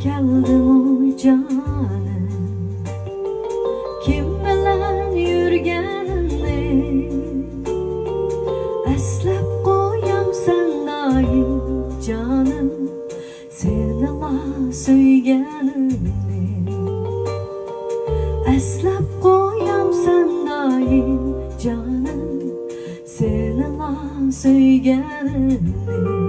keldimu canım, kim bilan yurganimni eslab qo'yamsan doim canım, senila suyganimni eslab qo'yamsan doim canım, senila suyganimni.